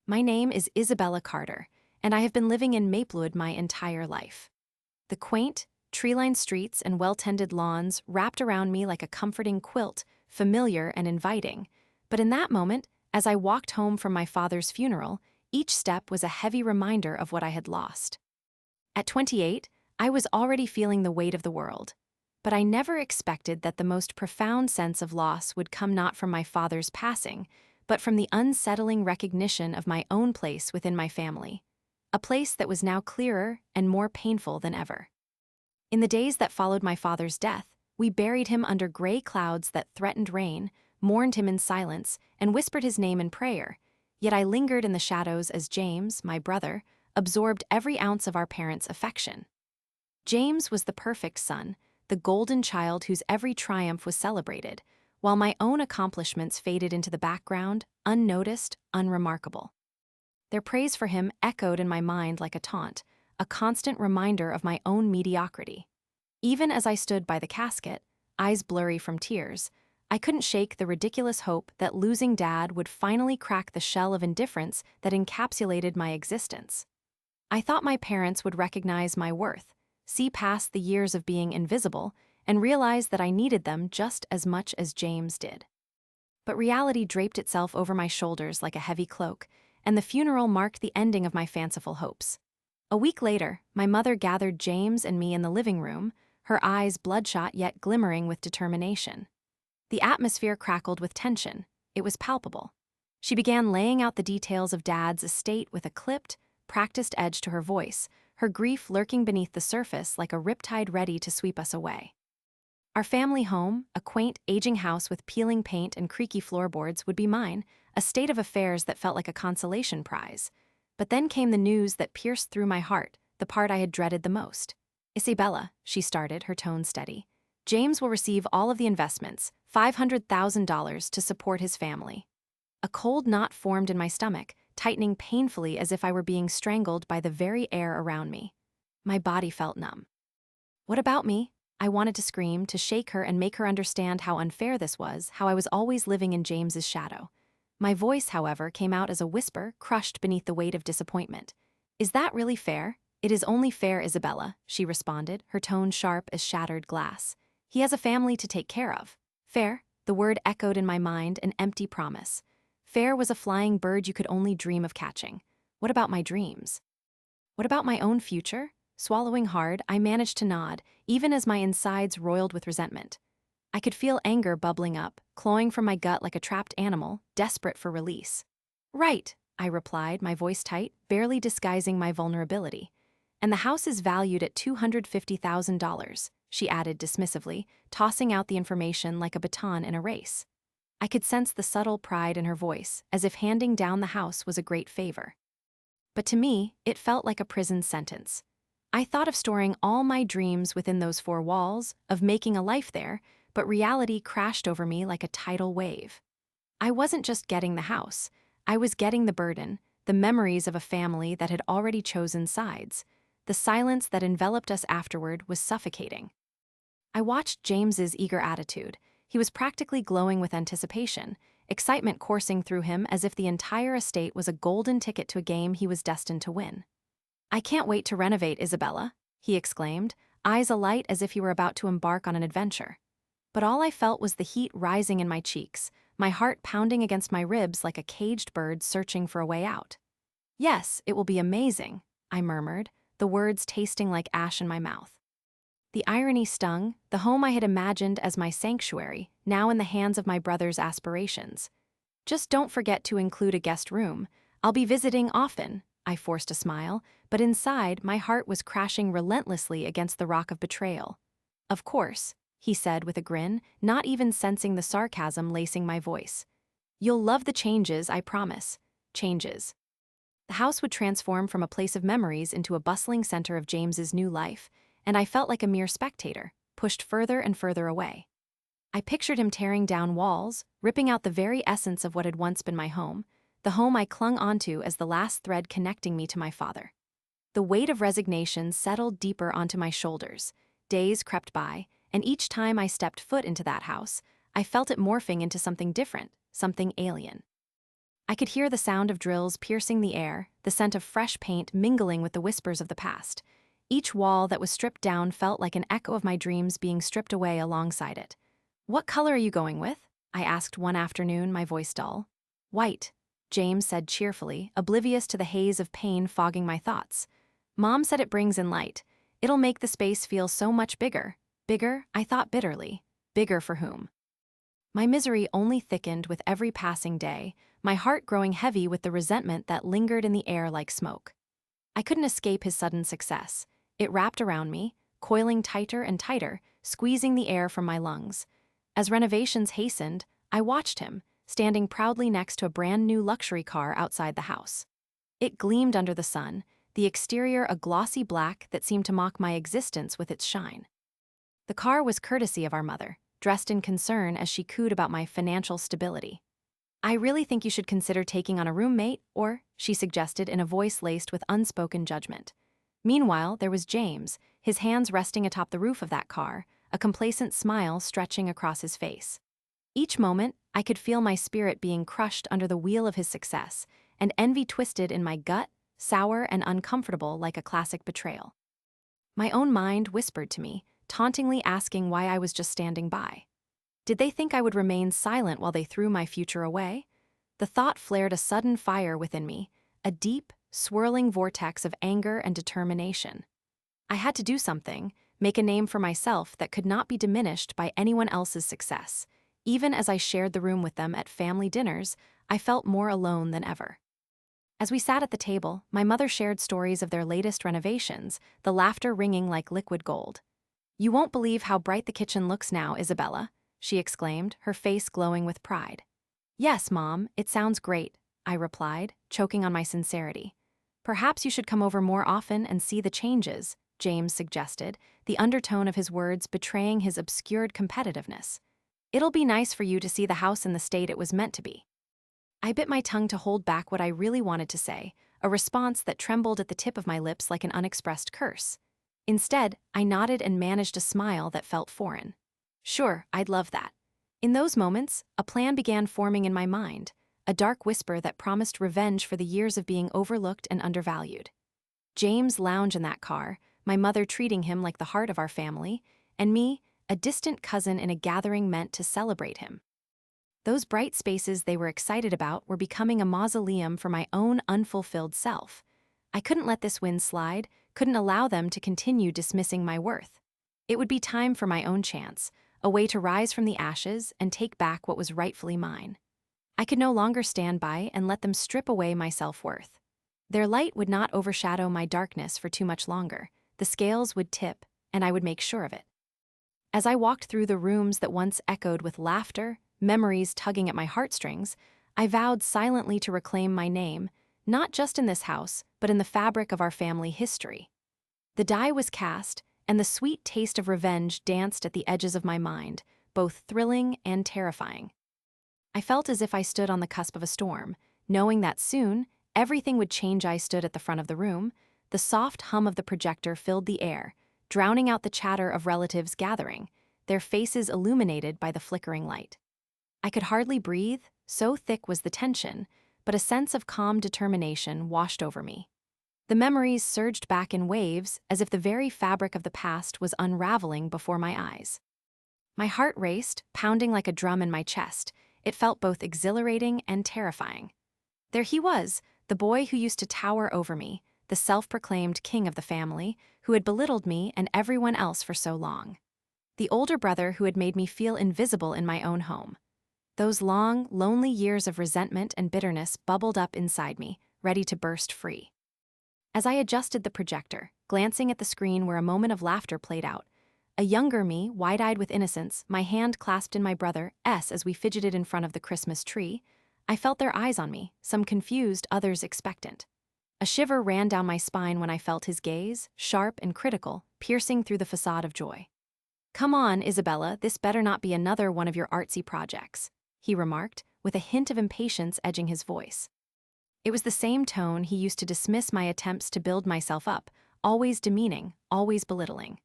My name is Isabella Carter, and I have been living in Maplewood my entire life. The quaint, tree-lined streets and well-tended lawns wrapped around me like a comforting quilt, familiar and inviting. But in that moment, as I walked home from my father's funeral, each step was a heavy reminder of what I had lost. At 28, I was already feeling the weight of the world. But I never expected that the most profound sense of loss would come not from my father's passing, but from the unsettling recognition of my own place within my family. A place that was now clearer and more painful than ever. In the days that followed my father's death, we buried him under gray clouds that threatened rain, mourned him in silence, and whispered his name in prayer. Yet I lingered in the shadows as James, my brother, absorbed every ounce of our parents' affection. James was the perfect son, the golden child whose every triumph was celebrated, while my own accomplishments faded into the background, unnoticed, unremarkable. Their praise for him echoed in my mind like a taunt, a constant reminder of my own mediocrity. Even as I stood by the casket, eyes blurry from tears, I couldn't shake the ridiculous hope that losing Dad would finally crack the shell of indifference that encapsulated my existence. I thought my parents would recognize my worth, see past the years of being invisible, and realize that I needed them just as much as James did. But reality draped itself over my shoulders like a heavy cloak, and the funeral marked the ending of my fanciful hopes. A week later, my mother gathered James and me in the living room, her eyes bloodshot yet glimmering with determination. The atmosphere crackled with tension. It was palpable. She began laying out the details of Dad's estate with a clipped, practiced edge to her voice, her grief lurking beneath the surface like a riptide ready to sweep us away. Our family home, a quaint, aging house with peeling paint and creaky floorboards, would be mine, a state of affairs that felt like a consolation prize. But then came the news that pierced through my heart, the part I had dreaded the most. "Isabella," she started, her tone steady. "James will receive all of the investments, $500,000 to support his family." A cold knot formed in my stomach, tightening painfully as if I were being strangled by the very air around me. My body felt numb. "What about me?" I wanted to scream, to shake her and make her understand how unfair this was, how I was always living in James's shadow. My voice, however, came out as a whisper, crushed beneath the weight of disappointment. "Is that really fair?" "It is only fair, Isabella," she responded, her tone sharp as shattered glass. "He has a family to take care of." Fair? The word echoed in my mind, an empty promise. Fair was a flying bird you could only dream of catching. What about my dreams? What about my own future? Swallowing hard, I managed to nod, even as my insides roiled with resentment. I could feel anger bubbling up, clawing from my gut like a trapped animal, desperate for release. "Right," I replied, my voice tight, barely disguising my vulnerability. "And the house is valued at $250,000, she added dismissively, tossing out the information like a baton in a race. I could sense the subtle pride in her voice, as if handing down the house was a great favor. But to me, it felt like a prison sentence. I thought of storing all my dreams within those four walls, of making a life there, but reality crashed over me like a tidal wave. I wasn't just getting the house. I was getting the burden, the memories of a family that had already chosen sides. The silence that enveloped us afterward was suffocating. I watched James's eager attitude. He was practically glowing with anticipation, excitement coursing through him as if the entire estate was a golden ticket to a game he was destined to win. "I can't wait to renovate, Isabella," he exclaimed, eyes alight as if he were about to embark on an adventure. But all I felt was the heat rising in my cheeks, my heart pounding against my ribs like a caged bird searching for a way out. "Yes, it will be amazing," I murmured, the words tasting like ash in my mouth. The irony stung, the home I had imagined as my sanctuary, now in the hands of my brother's aspirations. "Just don't forget to include a guest room. I'll be visiting often," I forced a smile, but inside my heart was crashing relentlessly against the rock of betrayal. "Of course," he said with a grin, not even sensing the sarcasm lacing my voice. "You'll love the changes, I promise." Changes. The house would transform from a place of memories into a bustling center of James's new life, and I felt like a mere spectator, pushed further and further away. I pictured him tearing down walls, ripping out the very essence of what had once been my home, the home I clung onto as the last thread connecting me to my father. The weight of resignation settled deeper onto my shoulders. Days crept by, and each time I stepped foot into that house, I felt it morphing into something different, something alien. I could hear the sound of drills piercing the air, the scent of fresh paint mingling with the whispers of the past. Each wall that was stripped down felt like an echo of my dreams being stripped away alongside it. "What color are you going with?" I asked one afternoon, my voice dull. "White," James said cheerfully, oblivious to the haze of pain fogging my thoughts. "Mom said it brings in light. It'll make the space feel so much bigger." Bigger, I thought bitterly. Bigger for whom? My misery only thickened with every passing day, my heart growing heavy with the resentment that lingered in the air like smoke. I couldn't escape his sudden success. It wrapped around me, coiling tighter and tighter, squeezing the air from my lungs. As renovations hastened, I watched him, standing proudly next to a brand new luxury car outside the house. It gleamed under the sun, the exterior a glossy black that seemed to mock my existence with its shine. The car was courtesy of our mother, dressed in concern as she cooed about my financial stability. "I really think you should consider taking on a roommate," or, she suggested in a voice laced with unspoken judgment. Meanwhile, there was James, his hands resting atop the roof of that car, a complacent smile stretching across his face. Each moment, I could feel my spirit being crushed under the wheel of his success, and envy twisted in my gut, sour and uncomfortable like a classic betrayal. My own mind whispered to me, tauntingly asking why I was just standing by. Did they think I would remain silent while they threw my future away? The thought flared a sudden fire within me, a deep, swirling vortex of anger and determination. I had to do something, make a name for myself that could not be diminished by anyone else's success. Even as I shared the room with them at family dinners, I felt more alone than ever. As we sat at the table, my mother shared stories of their latest renovations, the laughter ringing like liquid gold. "You won't believe how bright the kitchen looks now, Isabella," she exclaimed, her face glowing with pride. "Yes, Mom, it sounds great," I replied, choking on my sincerity. "Perhaps you should come over more often and see the changes," James suggested, the undertone of his words betraying his obscured competitiveness. "It'll be nice for you to see the house in the state it was meant to be." I bit my tongue to hold back what I really wanted to say, a response that trembled at the tip of my lips like an unexpressed curse. Instead, I nodded and managed a smile that felt foreign. "Sure, I'd love that." In those moments, a plan began forming in my mind, a dark whisper that promised revenge for the years of being overlooked and undervalued. James lounged in that car, my mother treating him like the heart of our family, and me, a distant cousin in a gathering meant to celebrate him. Those bright spaces they were excited about were becoming a mausoleum for my own unfulfilled self. I couldn't let this win slide, couldn't allow them to continue dismissing my worth. It would be time for my own chance, a way to rise from the ashes and take back what was rightfully mine. I could no longer stand by and let them strip away my self-worth. Their light would not overshadow my darkness for too much longer. The scales would tip, and I would make sure of it. As I walked through the rooms that once echoed with laughter, memories tugging at my heartstrings, I vowed silently to reclaim my name, not just in this house, but in the fabric of our family history. The die was cast, and the sweet taste of revenge danced at the edges of my mind, both thrilling and terrifying. I felt as if I stood on the cusp of a storm, knowing that soon, everything would change. I stood at the front of the room. The soft hum of the projector filled the air, drowning out the chatter of relatives gathering, their faces illuminated by the flickering light. I could hardly breathe, so thick was the tension, but a sense of calm determination washed over me. The memories surged back in waves as if the very fabric of the past was unraveling before my eyes. My heart raced, pounding like a drum in my chest. It felt both exhilarating and terrifying. There he was, the boy who used to tower over me, the self-proclaimed king of the family, who had belittled me and everyone else for so long. The older brother who had made me feel invisible in my own home. Those long, lonely years of resentment and bitterness bubbled up inside me, ready to burst free. As I adjusted the projector, glancing at the screen where a moment of laughter played out, a younger me, wide-eyed with innocence, my hand clasped in my brother's as we fidgeted in front of the Christmas tree, I felt their eyes on me, some confused, others expectant. A shiver ran down my spine when I felt his gaze, sharp and critical, piercing through the facade of joy. "Come on, Isabella, this better not be another one of your artsy projects," he remarked, with a hint of impatience edging his voice. It was the same tone he used to dismiss my attempts to build myself up, always demeaning, always belittling.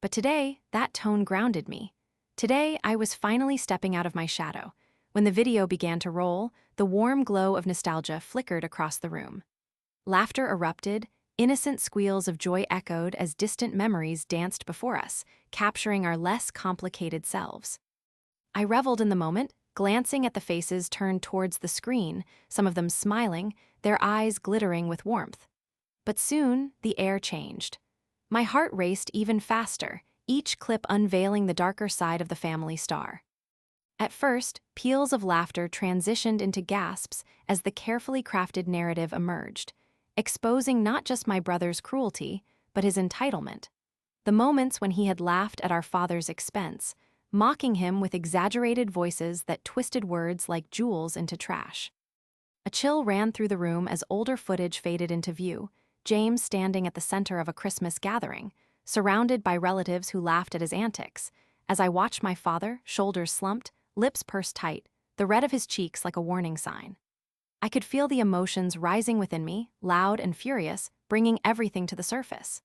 But today, that tone grounded me. Today, I was finally stepping out of my shadow, When the video began to roll, the warm glow of nostalgia flickered across the room. Laughter erupted, innocent squeals of joy echoed as distant memories danced before us, capturing our less complicated selves. I reveled in the moment, glancing at the faces turned towards the screen, some of them smiling, their eyes glittering with warmth. But soon, the air changed. My heart raced even faster, each clip unveiling the darker side of the family star. At first, peals of laughter transitioned into gasps as the carefully crafted narrative emerged, exposing not just my brother's cruelty, but his entitlement. The moments when he had laughed at our father's expense, mocking him with exaggerated voices that twisted words like jewels into trash. A chill ran through the room as older footage faded into view, James standing at the center of a Christmas gathering, surrounded by relatives who laughed at his antics. As I watched my father, shoulders slumped, lips pursed tight, the red of his cheeks like a warning sign. I could feel the emotions rising within me, loud and furious, bringing everything to the surface.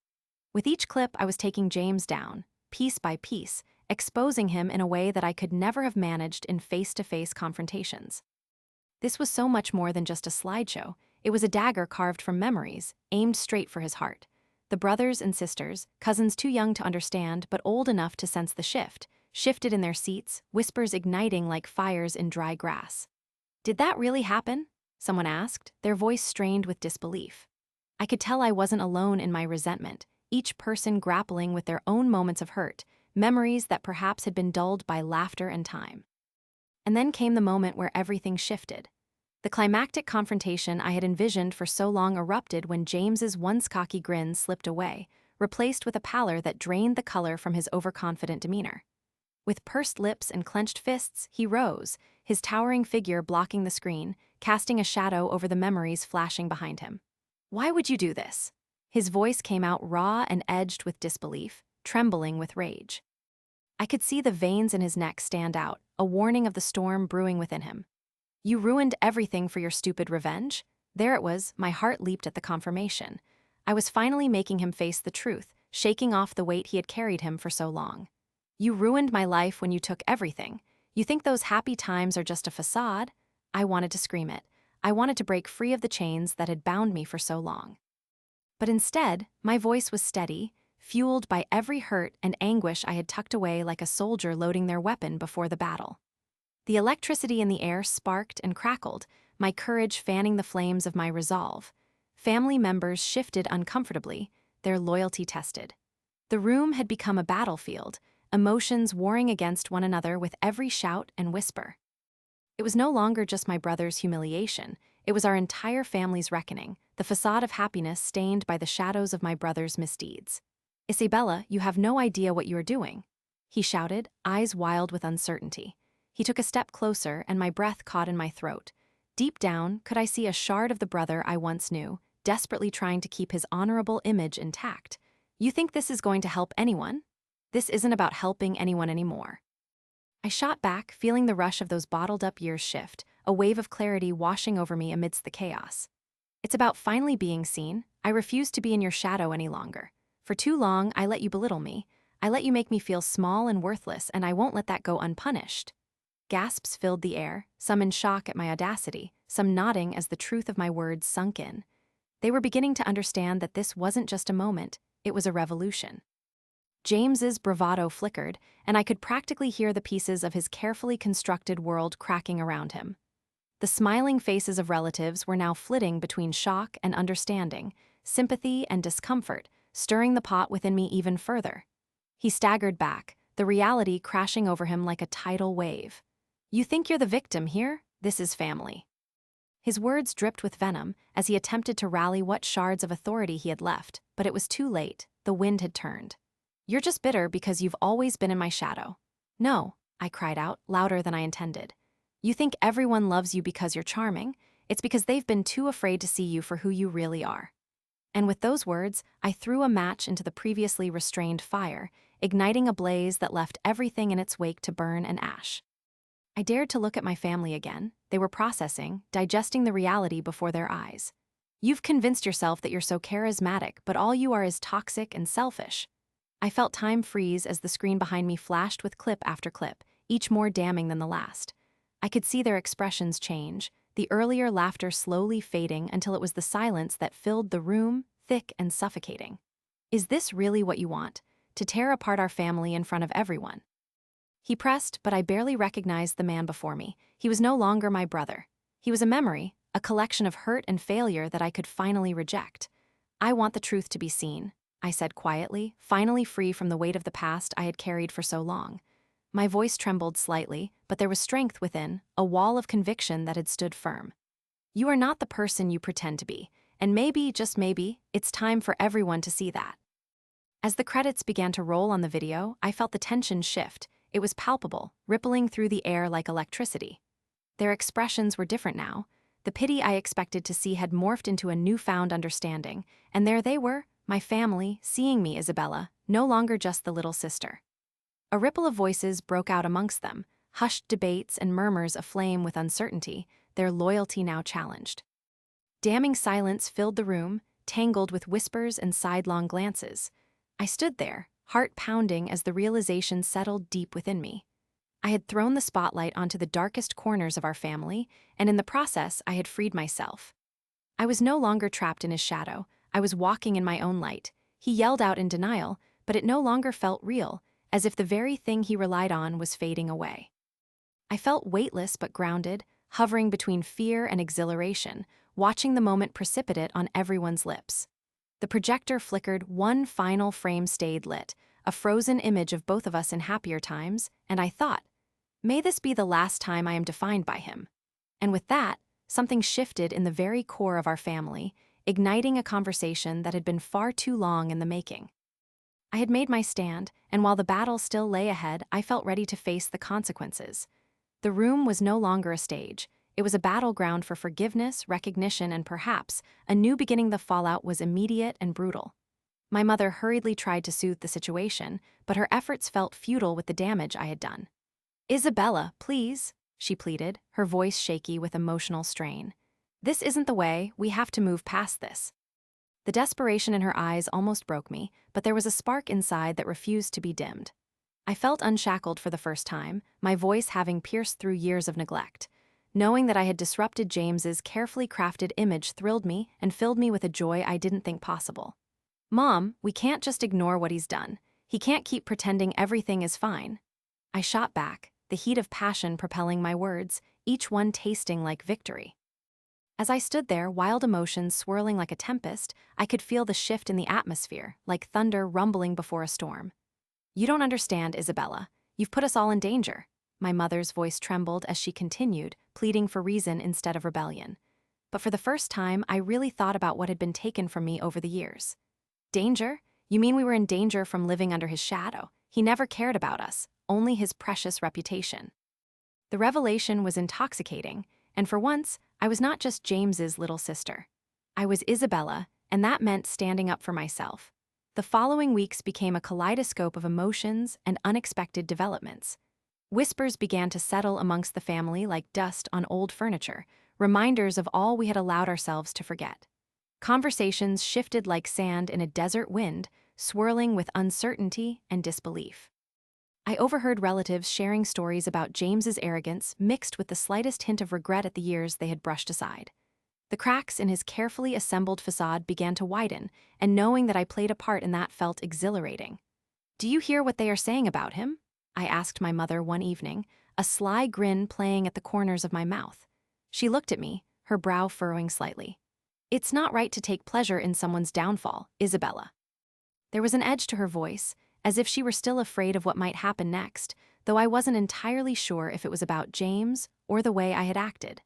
With each clip, I was taking James down, piece by piece, exposing him in a way that I could never have managed in face-to-face confrontations. This was so much more than just a slideshow. It was a dagger carved from memories, aimed straight for his heart. The brothers and sisters, cousins too young to understand but old enough to sense the shift, shifted in their seats, whispers igniting like fires in dry grass. "Did that really happen?" someone asked, their voice strained with disbelief. I could tell I wasn't alone in my resentment, each person grappling with their own moments of hurt, memories that perhaps had been dulled by laughter and time. And then came the moment where everything shifted. The climactic confrontation I had envisioned for so long erupted when James's once cocky grin slipped away, replaced with a pallor that drained the color from his overconfident demeanor. With pursed lips and clenched fists, he rose, his towering figure blocking the screen, casting a shadow over the memories flashing behind him. "Why would you do this?" His voice came out raw and edged with disbelief, trembling with rage. I could see the veins in his neck stand out, a warning of the storm brewing within him. "You ruined everything for your stupid revenge?" There it was, my heart leaped at the confirmation. I was finally making him face the truth, shaking off the weight he had carried him for so long. "You ruined my life when you took everything. You think those happy times are just a facade?" I wanted to scream it. I wanted to break free of the chains that had bound me for so long. But instead, my voice was steady, fueled by every hurt and anguish I had tucked away like a soldier loading their weapon before the battle. The electricity in the air sparked and crackled, my courage fanning the flames of my resolve. Family members shifted uncomfortably, their loyalty tested. The room had become a battlefield, emotions warring against one another with every shout and whisper. It was no longer just my brother's humiliation, it was our entire family's reckoning, the facade of happiness stained by the shadows of my brother's misdeeds. "Isabella, you have no idea what you are doing," he shouted, eyes wild with uncertainty. He took a step closer and my breath caught in my throat. Deep down, could I see a shard of the brother I once knew, desperately trying to keep his honorable image intact. "You think this is going to help anyone? This isn't about helping anyone anymore." I shot back, feeling the rush of those bottled-up years shift, a wave of clarity washing over me amidst the chaos. "It's about finally being seen. I refuse to be in your shadow any longer. For too long, I let you belittle me. I let you make me feel small and worthless, and I won't let that go unpunished." Gasps filled the air, some in shock at my audacity, some nodding as the truth of my words sunk in. They were beginning to understand that this wasn't just a moment, it was a revolution. James's bravado flickered, and I could practically hear the pieces of his carefully constructed world cracking around him. The smiling faces of relatives were now flitting between shock and understanding, sympathy and discomfort, stirring the pot within me even further. He staggered back, the reality crashing over him like a tidal wave. "You think you're the victim here? This is family." His words dripped with venom as he attempted to rally what shards of authority he had left, but it was too late, the wind had turned. "You're just bitter because you've always been in my shadow." "No," I cried out, louder than I intended. "You think everyone loves you because you're charming? It's because they've been too afraid to see you for who you really are." And with those words, I threw a match into the previously restrained fire, igniting a blaze that left everything in its wake to burn and ash. I dared to look at my family again. They were processing, digesting the reality before their eyes. "You've convinced yourself that you're so charismatic, but all you are is toxic and selfish." I felt time freeze as the screen behind me flashed with clip after clip, each more damning than the last. I could see their expressions change, the earlier laughter slowly fading until it was the silence that filled the room, thick and suffocating. Is this really what you want? To tear apart our family in front of everyone? He pressed, but I barely recognized the man before me. He was no longer my brother. He was a memory, a collection of hurt and failure that I could finally reject. I want the truth to be seen, I said quietly, finally free from the weight of the past I had carried for so long. My voice trembled slightly, but there was strength within, a wall of conviction that had stood firm. You are not the person you pretend to be, and maybe, just maybe, it's time for everyone to see that. As the credits began to roll on the video, I felt the tension shift. It was palpable, rippling through the air like electricity. Their expressions were different now. The pity I expected to see had morphed into a newfound understanding, and there they were, my family, seeing me, Isabella, no longer just the little sister. A ripple of voices broke out amongst them, hushed debates and murmurs aflame with uncertainty, their loyalty now challenged. Damning silence filled the room, tangled with whispers and sidelong glances. I stood there, heart pounding as the realization settled deep within me. I had thrown the spotlight onto the darkest corners of our family, and in the process I had freed myself. I was no longer trapped in his shadow, I was walking in my own light. He yelled out in denial, but it no longer felt real, as if the very thing he relied on was fading away. I felt weightless but grounded, hovering between fear and exhilaration, watching the moment precipitate on everyone's lips. The projector flickered, one final frame stayed lit, a frozen image of both of us in happier times, and I thought, may this be the last time I am defined by him. And with that, something shifted in the very core of our family, igniting a conversation that had been far too long in the making. I had made my stand, and while the battle still lay ahead, I felt ready to face the consequences. The room was no longer a stage. It was a battleground for forgiveness, recognition, and perhaps a new beginning. The fallout was immediate and brutal. My mother hurriedly tried to soothe the situation, but her efforts felt futile with the damage I had done. Isabella, please, she pleaded, her voice shaky with emotional strain. This isn't the way, we have to move past this. The desperation in her eyes almost broke me, but there was a spark inside that refused to be dimmed. I felt unshackled for the first time, my voice having pierced through years of neglect. Knowing that I had disrupted James's carefully crafted image thrilled me and filled me with a joy I didn't think possible. Mom, we can't just ignore what he's done. He can't keep pretending everything is fine. I shot back, the heat of passion propelling my words, each one tasting like victory. As I stood there, wild emotions swirling like a tempest, I could feel the shift in the atmosphere, like thunder rumbling before a storm. You don't understand, Isabella. You've put us all in danger. My mother's voice trembled as she continued, pleading for reason instead of rebellion. But for the first time, I really thought about what had been taken from me over the years. Danger? You mean we were in danger from living under his shadow? He never cared about us, only his precious reputation. The revelation was intoxicating, and for once, I was not just James's little sister. I was Isabella, and that meant standing up for myself. The following weeks became a kaleidoscope of emotions and unexpected developments. Whispers began to settle amongst the family like dust on old furniture, reminders of all we had allowed ourselves to forget. Conversations shifted like sand in a desert wind, swirling with uncertainty and disbelief. I overheard relatives sharing stories about James's arrogance mixed with the slightest hint of regret at the years they had brushed aside. The cracks in his carefully assembled facade began to widen, and knowing that I played a part in that felt exhilarating. Do you hear what they are saying about him? I asked my mother one evening, a sly grin playing at the corners of my mouth. She looked at me, her brow furrowing slightly. It's not right to take pleasure in someone's downfall, Isabella. There was an edge to her voice, as if she were still afraid of what might happen next, though I wasn't entirely sure if it was about James or the way I had acted.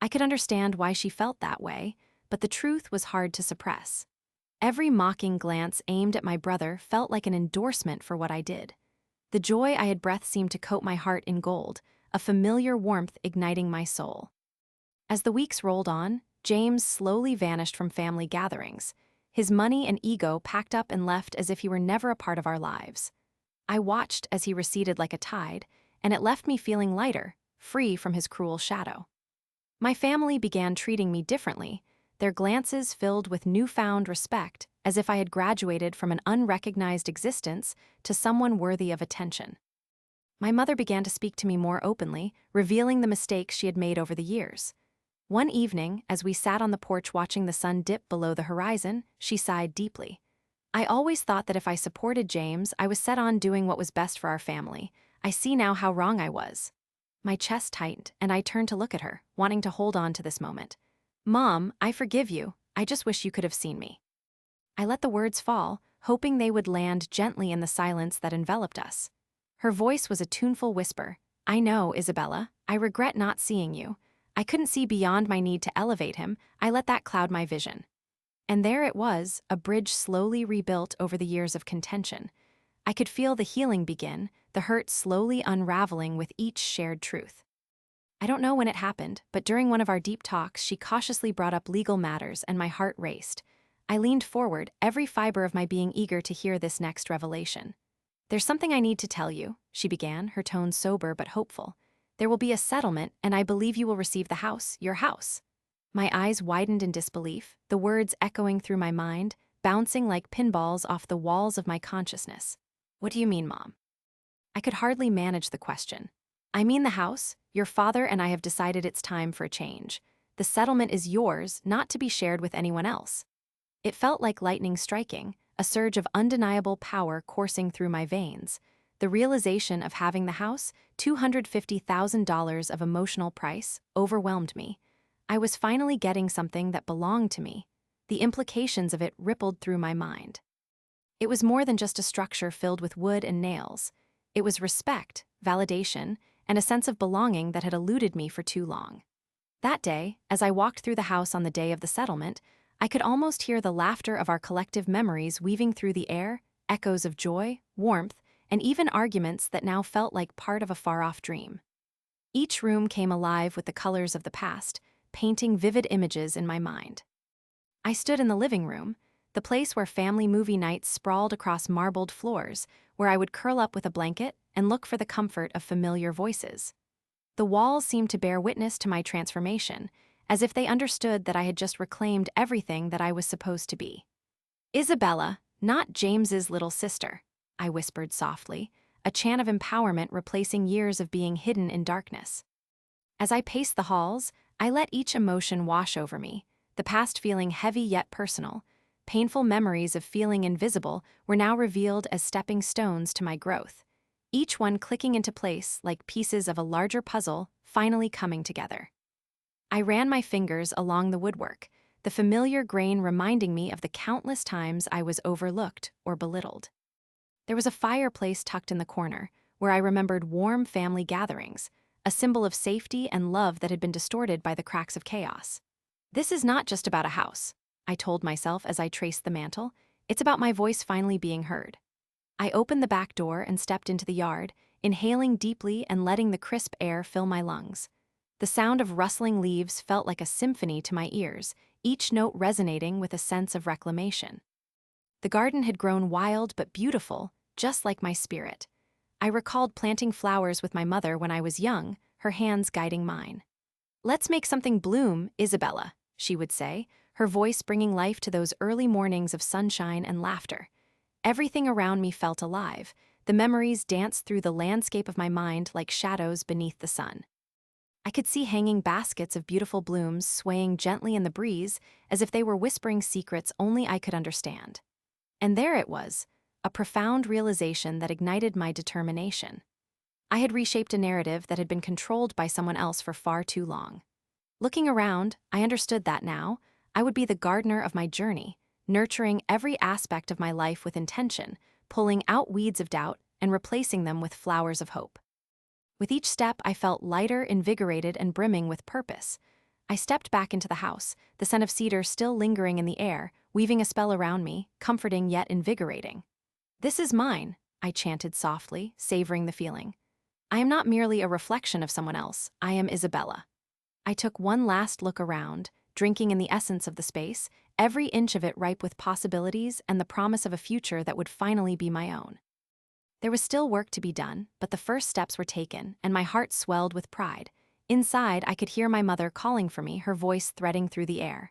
I could understand why she felt that way, but the truth was hard to suppress. Every mocking glance aimed at my brother felt like an endorsement for what I did. The joy I had breathed seemed to coat my heart in gold, a familiar warmth igniting my soul. As the weeks rolled on, James slowly vanished from family gatherings. His money and ego packed up and left as if he were never a part of our lives. I watched as he receded like a tide, and it left me feeling lighter, free from his cruel shadow. My family began treating me differently, their glances filled with newfound respect, as if I had graduated from an unrecognized existence to someone worthy of attention. My mother began to speak to me more openly, revealing the mistakes she had made over the years. One evening, as we sat on the porch watching the sun dip below the horizon, she sighed deeply. I always thought that if I supported James, I was set on doing what was best for our family. I see now how wrong I was. My chest tightened, and I turned to look at her, wanting to hold on to this moment. Mom, I forgive you. I just wish you could have seen me. I let the words fall, hoping they would land gently in the silence that enveloped us. Her voice was a tuneful whisper. I know, Isabella. I regret not seeing you. I couldn't see beyond my need to elevate him. I let that cloud my vision. And there it was, a bridge slowly rebuilt over the years of contention. I could feel the healing begin, the hurt slowly unraveling with each shared truth. I don't know when it happened, but during one of our deep talks, she cautiously brought up legal matters and my heart raced. I leaned forward, every fiber of my being eager to hear this next revelation. There's something I need to tell you, she began, her tone sober but hopeful. There will be a settlement, and I believe you will receive the house, your house. My eyes widened in disbelief, the words echoing through my mind, bouncing like pinballs off the walls of my consciousness. What do you mean, Mom? I could hardly manage the question. I mean the house. Your father and I have decided it's time for a change. The settlement is yours, not to be shared with anyone else. It felt like lightning striking, a surge of undeniable power coursing through my veins. The realization of having the house, $250,000 of emotional price, overwhelmed me. I was finally getting something that belonged to me. The implications of it rippled through my mind. It was more than just a structure filled with wood and nails. It was respect, validation, and a sense of belonging that had eluded me for too long. That day, as I walked through the house on the day of the settlement, I could almost hear the laughter of our collective memories weaving through the air, echoes of joy, warmth, and even arguments that now felt like part of a far-off dream. Each room came alive with the colors of the past, painting vivid images in my mind. I stood in the living room, the place where family movie nights sprawled across marbled floors, where I would curl up with a blanket and look for the comfort of familiar voices. The walls seemed to bear witness to my transformation, as if they understood that I had just reclaimed everything that I was supposed to be. Isabella, not James's little sister, I whispered softly, a chant of empowerment replacing years of being hidden in darkness. As I paced the halls, I let each emotion wash over me, the past feeling heavy yet personal. Painful memories of feeling invisible were now revealed as stepping stones to my growth, each one clicking into place like pieces of a larger puzzle finally coming together. I ran my fingers along the woodwork, the familiar grain reminding me of the countless times I was overlooked or belittled. There was a fireplace tucked in the corner, where I remembered warm family gatherings, a symbol of safety and love that had been distorted by the cracks of chaos. This is not just about a house, I told myself as I traced the mantle. It's about my voice finally being heard. I opened the back door and stepped into the yard, inhaling deeply and letting the crisp air fill my lungs. The sound of rustling leaves felt like a symphony to my ears, each note resonating with a sense of reclamation. The garden had grown wild but beautiful, just like my spirit. I recalled planting flowers with my mother when I was young, her hands guiding mine. "Let's make something bloom, Isabella," she would say, her voice bringing life to those early mornings of sunshine and laughter. Everything around me felt alive. The memories danced through the landscape of my mind like shadows beneath the sun. I could see hanging baskets of beautiful blooms swaying gently in the breeze as if they were whispering secrets only I could understand. And there it was, a profound realization that ignited my determination. I had reshaped a narrative that had been controlled by someone else for far too long. Looking around, I understood that now, I would be the gardener of my journey, nurturing every aspect of my life with intention, pulling out weeds of doubt and replacing them with flowers of hope. With each step, I felt lighter, invigorated, and brimming with purpose. I stepped back into the house, the scent of cedar still lingering in the air, weaving a spell around me, comforting yet invigorating. "This is mine," I chanted softly, savoring the feeling. "I am not merely a reflection of someone else, I am Isabella." I took one last look around, drinking in the essence of the space, every inch of it ripe with possibilities and the promise of a future that would finally be my own. There was still work to be done, but the first steps were taken, and my heart swelled with pride. Inside, I could hear my mother calling for me, her voice threading through the air.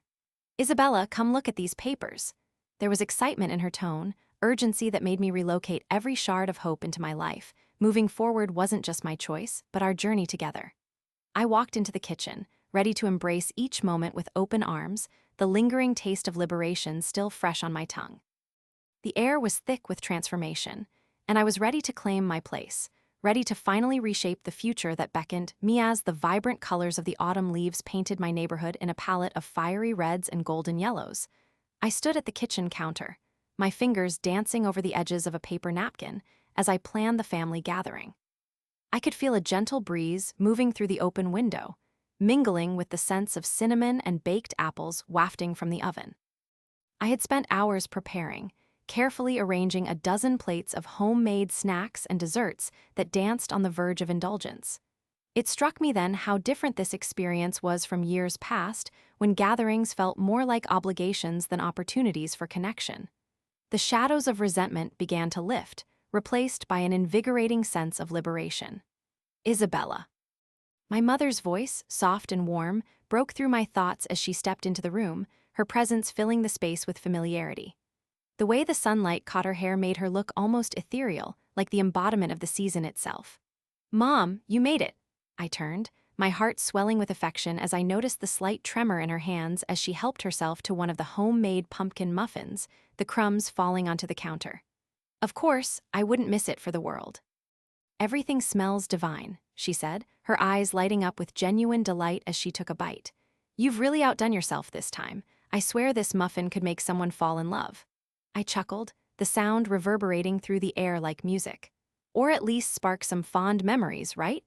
"Isabella, come look at these papers." There was excitement in her tone, urgency that made me relocate every shard of hope into my life, Moving forward wasn't just my choice, but our journey together. I walked into the kitchen, ready to embrace each moment with open arms, the lingering taste of liberation still fresh on my tongue. The air was thick with transformation, and I was ready to claim my place, ready to finally reshape the future that beckoned me as the vibrant colors of the autumn leaves painted my neighborhood in a palette of fiery reds and golden yellows. I stood at the kitchen counter, my fingers dancing over the edges of a paper napkin as I planned the family gathering. I could feel a gentle breeze moving through the open window, mingling with the scents of cinnamon and baked apples wafting from the oven. I had spent hours preparing, carefully arranging a dozen plates of homemade snacks and desserts that danced on the verge of indulgence. It struck me then how different this experience was from years past, when gatherings felt more like obligations than opportunities for connection. The shadows of resentment began to lift, replaced by an invigorating sense of liberation. Isabella. My mother's voice, soft and warm, broke through my thoughts as she stepped into the room, her presence filling the space with familiarity. The way the sunlight caught her hair made her look almost ethereal, like the embodiment of the season itself. "Mom, you made it." I turned, my heart swelling with affection as I noticed the slight tremor in her hands as she helped herself to one of the homemade pumpkin muffins, the crumbs falling onto the counter. Of course, I wouldn't miss it for the world. "Everything smells divine," she said, her eyes lighting up with genuine delight as she took a bite. "You've really outdone yourself this time. I swear this muffin could make someone fall in love." I chuckled, the sound reverberating through the air like music. "Or at least spark some fond memories, right?"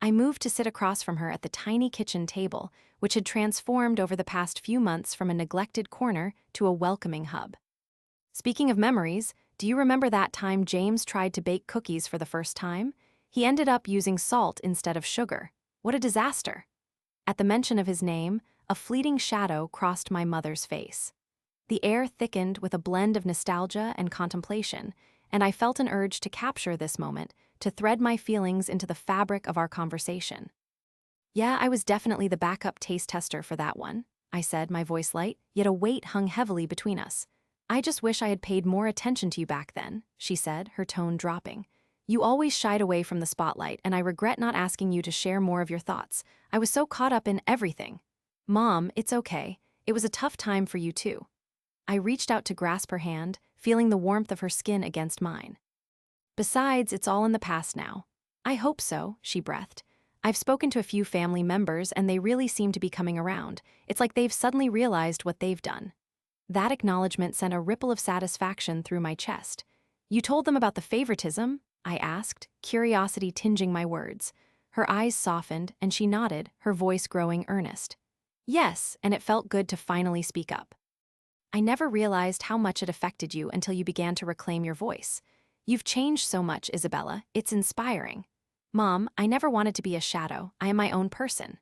I moved to sit across from her at the tiny kitchen table, which had transformed over the past few months from a neglected corner to a welcoming hub. "Speaking of memories, do you remember that time James tried to bake cookies for the first time? He ended up using salt instead of sugar. What a disaster." At the mention of his name, a fleeting shadow crossed my mother's face. The air thickened with a blend of nostalgia and contemplation, and I felt an urge to capture this moment, to thread my feelings into the fabric of our conversation. "Yeah, I was definitely the backup taste tester for that one," I said, my voice light, yet a weight hung heavily between us. "I just wish I had paid more attention to you back then," she said, her tone dropping. "You always shied away from the spotlight, and I regret not asking you to share more of your thoughts. I was so caught up in everything." "Mom, it's okay. It was a tough time for you too." I reached out to grasp her hand, feeling the warmth of her skin against mine. "Besides, it's all in the past now." "I hope so," she breathed. "I've spoken to a few family members and they really seem to be coming around. It's like they've suddenly realized what they've done." That acknowledgement sent a ripple of satisfaction through my chest. "You told them about the favoritism?" I asked, curiosity tinging my words. Her eyes softened and she nodded, her voice growing earnest. "Yes, and it felt good to finally speak up. I never realized how much it affected you until you began to reclaim your voice. You've changed so much, Isabella. It's inspiring." "Mom, I never wanted to be a shadow. I am my own person."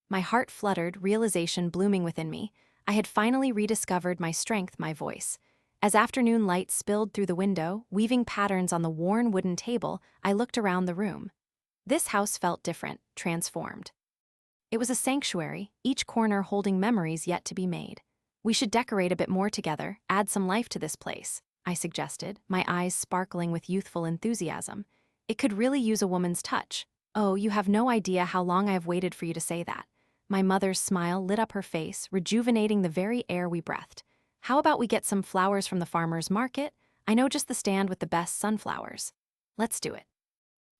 My heart fluttered, realization blooming within me. I had finally rediscovered my strength, my voice. As afternoon light spilled through the window, weaving patterns on the worn wooden table, I looked around the room. This house felt different, transformed. It was a sanctuary, each corner holding memories yet to be made. "We should decorate a bit more together, add some life to this place," I suggested, my eyes sparkling with youthful enthusiasm. "It could really use a woman's touch." "Oh, you have no idea how long I have waited for you to say that." My mother's smile lit up her face, rejuvenating the very air we breathed. "How about we get some flowers from the farmer's market? I know just the stand with the best sunflowers." "Let's do it."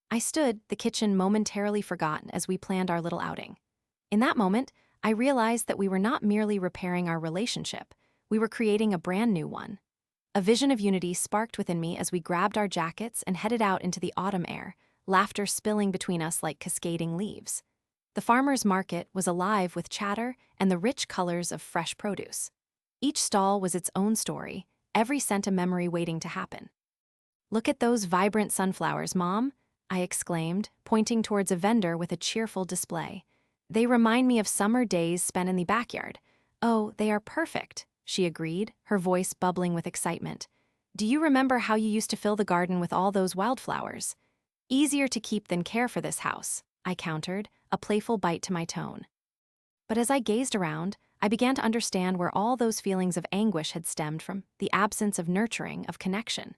I stood, the kitchen momentarily forgotten as we planned our little outing. In that moment, I realized that we were not merely repairing our relationship, we were creating a brand new one. A vision of unity sparked within me as we grabbed our jackets and headed out into the autumn air, laughter spilling between us like cascading leaves. The farmer's market was alive with chatter and the rich colors of fresh produce. Each stall was its own story, every scent a memory waiting to happen. "Look at those vibrant sunflowers, Mom," I exclaimed, pointing towards a vendor with a cheerful display. "They remind me of summer days spent in the backyard." "Oh, they are perfect," she agreed, her voice bubbling with excitement. "Do you remember how you used to fill the garden with all those wildflowers?" "Easier to keep than care for this house," I countered, a playful bite to my tone. But as I gazed around, I began to understand where all those feelings of anguish had stemmed from, the absence of nurturing, of connection.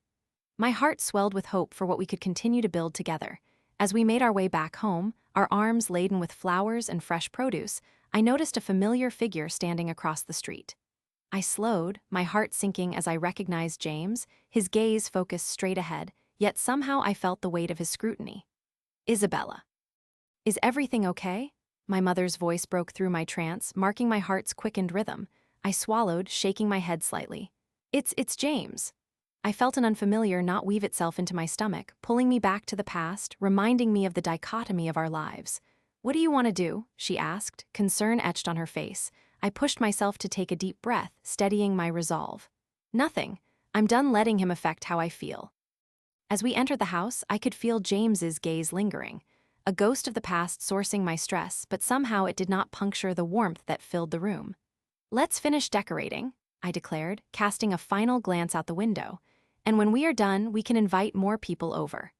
My heart swelled with hope for what we could continue to build together. As we made our way back home, our arms laden with flowers and fresh produce, I noticed a familiar figure standing across the street. I slowed, my heart sinking as I recognized James, his gaze focused straight ahead, yet somehow I felt the weight of his scrutiny. Isabella. Is everything okay? My mother's voice broke through my trance, marking my heart's quickened rhythm. I swallowed, shaking my head slightly. It's James. I felt an unfamiliar knot weave itself into my stomach, pulling me back to the past, reminding me of the dichotomy of our lives. What do you want to do? She asked, concern etched on her face. I pushed myself to take a deep breath, steadying my resolve. Nothing. I'm done letting him affect how I feel. As we entered the house, I could feel James's gaze lingering, a ghost of the past sourcing my stress, but somehow it did not puncture the warmth that filled the room. Let's finish decorating, I declared, casting a final glance out the window. And when we are done, we can invite more people over.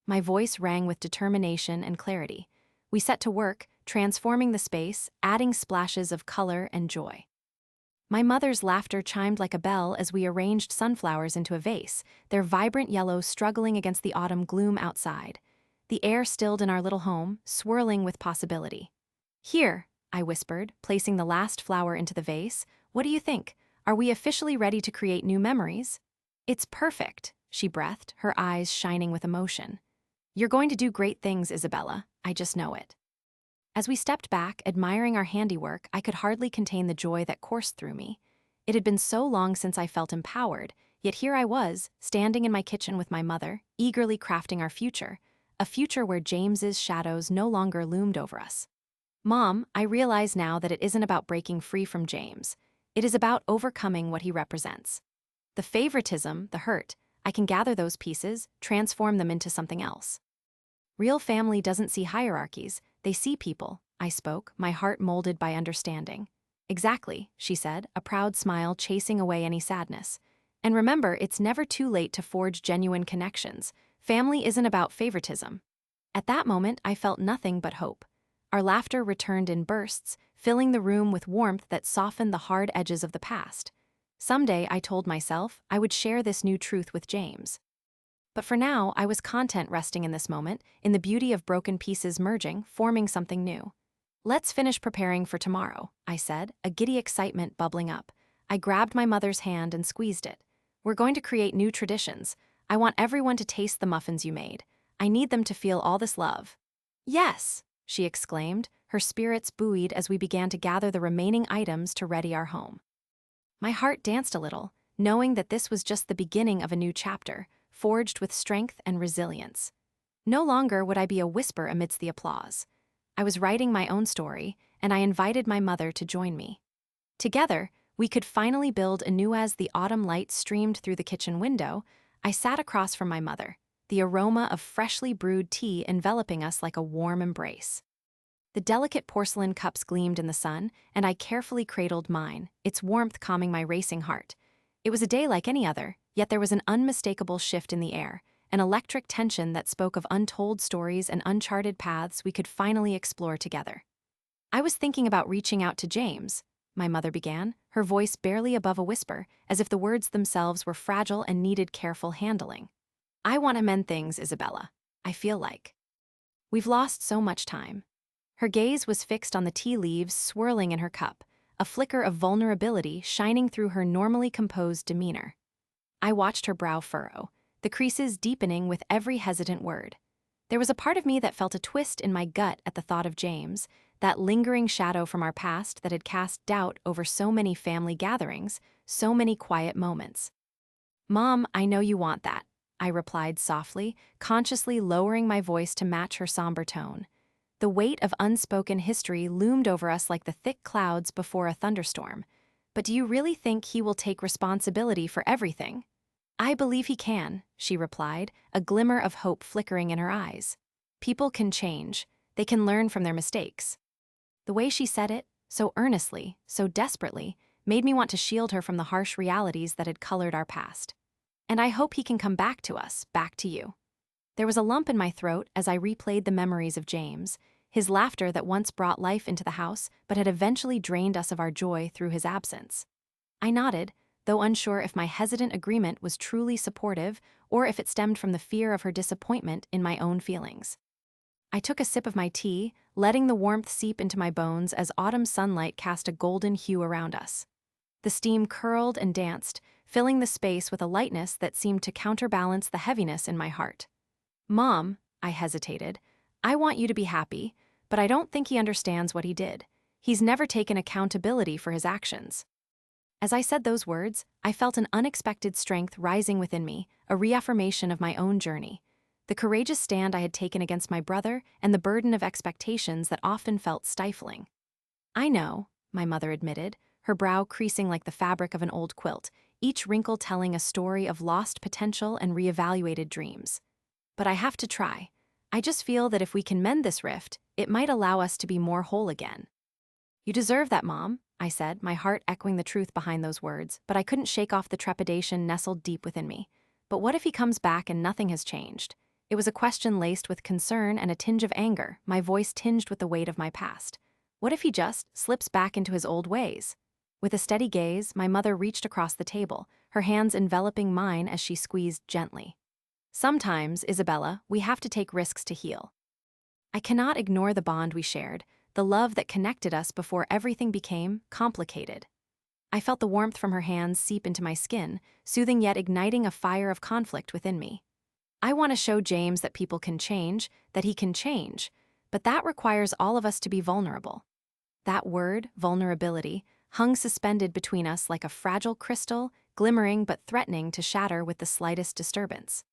My voice rang with determination and clarity. We set to work, transforming the space, adding splashes of color and joy. My mother's laughter chimed like a bell as we arranged sunflowers into a vase, their vibrant yellow struggling against the autumn gloom outside. The air stilled in our little home, swirling with possibility. Here, I whispered, placing the last flower into the vase. What do you think? Are we officially ready to create new memories? It's perfect, she breathed, her eyes shining with emotion. You're going to do great things, Isabella. I just know it. As we stepped back, admiring our handiwork, I could hardly contain the joy that coursed through me. It had been so long since I felt empowered, yet here I was, standing in my kitchen with my mother, eagerly crafting our future, a future where James's shadows no longer loomed over us. Mom, I realize now that it isn't about breaking free from James. It is about overcoming what he represents. The favoritism, the hurt, I can gather those pieces, transform them into something else. Real family doesn't see hierarchies, they see people, I spoke, my heart molded by understanding. Exactly, she said, a proud smile chasing away any sadness. And remember, it's never too late to forge genuine connections. Family isn't about favoritism. At that moment, I felt nothing but hope. Our laughter returned in bursts, filling the room with warmth that softened the hard edges of the past. Someday, I told myself, I would share this new truth with James. But for now, I was content resting in this moment, in the beauty of broken pieces merging, forming something new. Let's finish preparing for tomorrow, I said, a giddy excitement bubbling up. I grabbed my mother's hand and squeezed it. We're going to create new traditions. I want everyone to taste the muffins you made. I need them to feel all this love. Yes, she exclaimed, her spirits buoyed as we began to gather the remaining items to ready our home. My heart danced a little, knowing that this was just the beginning of a new chapter, forged with strength and resilience. No longer would I be a whisper amidst the applause. I was writing my own story, and I invited my mother to join me. Together, we could finally build anew. As the autumn light streamed through the kitchen window, I sat across from my mother, the aroma of freshly brewed tea enveloping us like a warm embrace. The delicate porcelain cups gleamed in the sun, and I carefully cradled mine, its warmth calming my racing heart. It was a day like any other, yet there was an unmistakable shift in the air, an electric tension that spoke of untold stories and uncharted paths we could finally explore together. I was thinking about reaching out to James, my mother began, her voice barely above a whisper, as if the words themselves were fragile and needed careful handling. I want to mend things, Isabella. I feel like. We've lost so much time. Her gaze was fixed on the tea leaves swirling in her cup, a flicker of vulnerability shining through her normally composed demeanor. I watched her brow furrow, the creases deepening with every hesitant word. There was a part of me that felt a twist in my gut at the thought of James, that lingering shadow from our past that had cast doubt over so many family gatherings, so many quiet moments. Mom, I know you want that, I replied softly, consciously lowering my voice to match her somber tone. The weight of unspoken history loomed over us like the thick clouds before a thunderstorm. But do you really think he will take responsibility for everything? I believe he can, she replied, a glimmer of hope flickering in her eyes. People can change. They can learn from their mistakes. The way she said it, so earnestly, so desperately, made me want to shield her from the harsh realities that had colored our past. And I hope he can come back to us, back to you. There was a lump in my throat as I replayed the memories of James, his laughter that once brought life into the house but had eventually drained us of our joy through his absence. I nodded, though unsure if my hesitant agreement was truly supportive or if it stemmed from the fear of her disappointment in my own feelings. I took a sip of my tea, letting the warmth seep into my bones as autumn sunlight cast a golden hue around us. The steam curled and danced, filling the space with a lightness that seemed to counterbalance the heaviness in my heart. "Mom," I hesitated, "I want you to be happy, but I don't think he understands what he did. He's never taken accountability for his actions." As I said those words, I felt an unexpected strength rising within me, a reaffirmation of my own journey. The courageous stand I had taken against my brother and the burden of expectations that often felt stifling. "I know," my mother admitted, her brow creasing like the fabric of an old quilt, each wrinkle telling a story of lost potential and reevaluated dreams. "But I have to try. I just feel that if we can mend this rift, it might allow us to be more whole again." "You deserve that, Mom," I said, my heart echoing the truth behind those words, but I couldn't shake off the trepidation nestled deep within me. But what if he comes back and nothing has changed? It was a question laced with concern and a tinge of anger, my voice tinged with the weight of my past. What if he just slips back into his old ways? With a steady gaze, my mother reached across the table, her hands enveloping mine as she squeezed gently. "Sometimes, Isabella, we have to take risks to heal. I cannot ignore the bond we shared, the love that connected us before everything became complicated." I felt the warmth from her hands seep into my skin, soothing yet igniting a fire of conflict within me. "I want to show James that people can change, that he can change, but that requires all of us to be vulnerable." That word, vulnerability, hung suspended between us like a fragile crystal, glimmering but threatening to shatter with the slightest disturbance.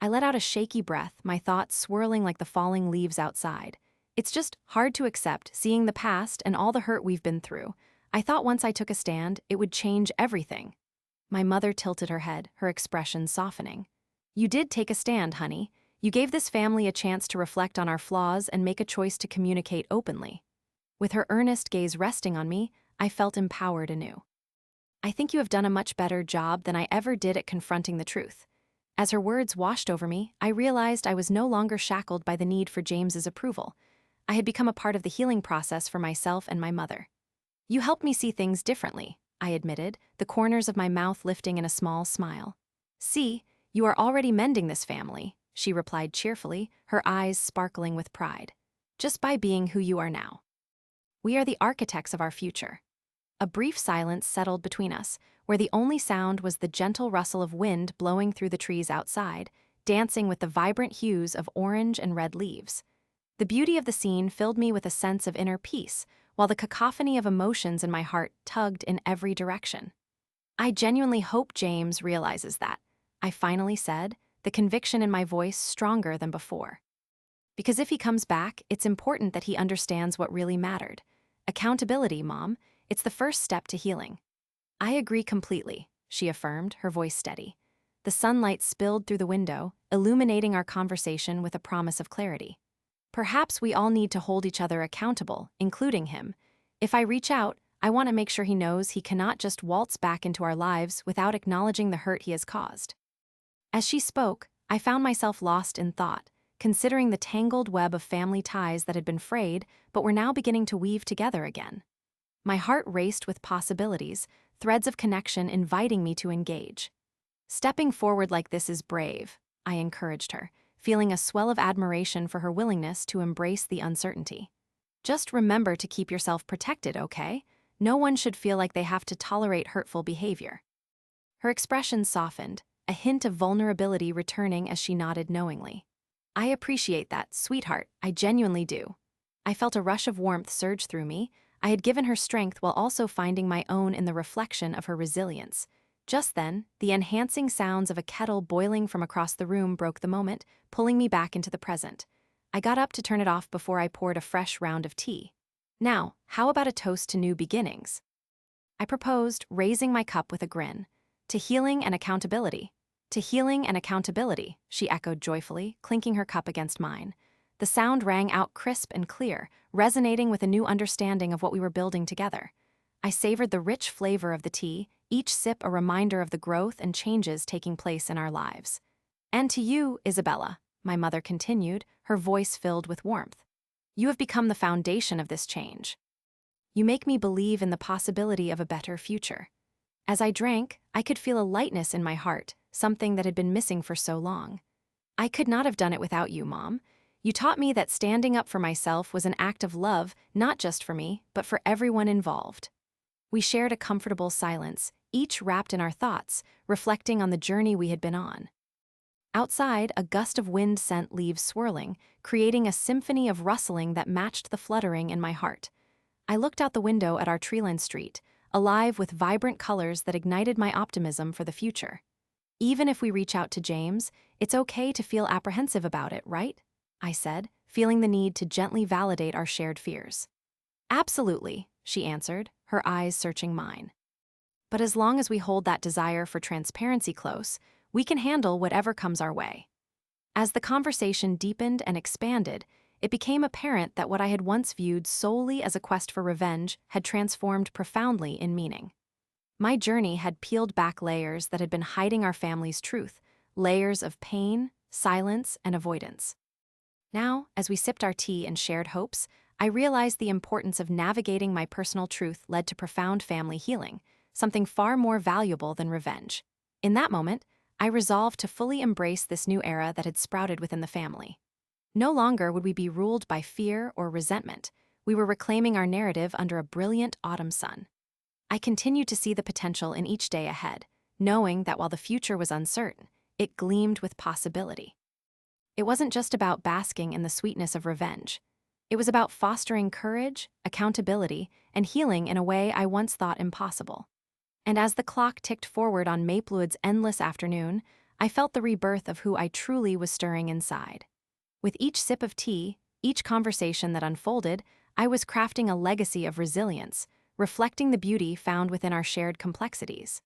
I let out a shaky breath, my thoughts swirling like the falling leaves outside. It's just hard to accept, seeing the past and all the hurt we've been through. I thought once I took a stand, it would change everything. My mother tilted her head, her expression softening. "You did take a stand, honey. You gave this family a chance to reflect on our flaws and make a choice to communicate openly." With her earnest gaze resting on me, I felt empowered anew. "I think you have done a much better job than I ever did at confronting the truth." As her words washed over me, I realized I was no longer shackled by the need for James's approval. I had become a part of the healing process for myself and my mother. "You helped me see things differently," I admitted, the corners of my mouth lifting in a small smile. "See, you are already mending this family," she replied cheerfully, her eyes sparkling with pride. "Just by being who you are now. We are the architects of our future." A brief silence settled between us, where the only sound was the gentle rustle of wind blowing through the trees outside, dancing with the vibrant hues of orange and red leaves. The beauty of the scene filled me with a sense of inner peace, while the cacophony of emotions in my heart tugged in every direction. "I genuinely hope James realizes that," I finally said, the conviction in my voice stronger than before. "Because if he comes back, it's important that he understands what really mattered. Accountability, Mom. It's the first step to healing." "I agree completely," she affirmed, her voice steady. The sunlight spilled through the window, illuminating our conversation with a promise of clarity. "Perhaps we all need to hold each other accountable, including him. If I reach out, I want to make sure he knows he cannot just waltz back into our lives without acknowledging the hurt he has caused." As she spoke, I found myself lost in thought, considering the tangled web of family ties that had been frayed but were now beginning to weave together again. My heart raced with possibilities, threads of connection inviting me to engage. "Stepping forward like this is brave," I encouraged her, feeling a swell of admiration for her willingness to embrace the uncertainty. "Just remember to keep yourself protected, okay? No one should feel like they have to tolerate hurtful behavior." Her expression softened, a hint of vulnerability returning as she nodded knowingly. "I appreciate that, sweetheart, I genuinely do." I felt a rush of warmth surge through me. I had given her strength while also finding my own in the reflection of her resilience. Just then, the enhancing sounds of a kettle boiling from across the room broke the moment, pulling me back into the present. I got up to turn it off before I poured a fresh round of tea. "Now, how about a toast to new beginnings?" I proposed, raising my cup with a grin. "To healing and accountability." "To healing and accountability," she echoed joyfully, clinking her cup against mine. The sound rang out crisp and clear, resonating with a new understanding of what we were building together. I savored the rich flavor of the tea, each sip a reminder of the growth and changes taking place in our lives. "And to you, Isabella," my mother continued, her voice filled with warmth. "You have become the foundation of this change. You make me believe in the possibility of a better future." As I drank, I could feel a lightness in my heart, something that had been missing for so long. I could not have done it without you, Mom. You taught me that standing up for myself was an act of love, not just for me, but for everyone involved. We shared a comfortable silence, each wrapped in our thoughts, reflecting on the journey we had been on. Outside, a gust of wind sent leaves swirling, creating a symphony of rustling that matched the fluttering in my heart. I looked out the window at our tree-lined street, alive with vibrant colors that ignited my optimism for the future. Even if we reach out to James, it's okay to feel apprehensive about it, right? I said, feeling the need to gently validate our shared fears. Absolutely, she answered, her eyes searching mine. But as long as we hold that desire for transparency close, we can handle whatever comes our way. As the conversation deepened and expanded, it became apparent that what I had once viewed solely as a quest for revenge had transformed profoundly in meaning. My journey had peeled back layers that had been hiding our family's truth, layers of pain, silence, and avoidance. Now, as we sipped our tea and shared hopes, I realized the importance of navigating my personal truth led to profound family healing, something far more valuable than revenge. In that moment, I resolved to fully embrace this new era that had sprouted within the family. No longer would we be ruled by fear or resentment. We were reclaiming our narrative under a brilliant autumn sun. I continued to see the potential in each day ahead, knowing that while the future was uncertain, it gleamed with possibility. It wasn't just about basking in the sweetness of revenge. It was about fostering courage, accountability, and healing in a way I once thought impossible. And as the clock ticked forward on Maplewood's endless afternoon, I felt the rebirth of who I truly was stirring inside. With each sip of tea, each conversation that unfolded, I was crafting a legacy of resilience, reflecting the beauty found within our shared complexities.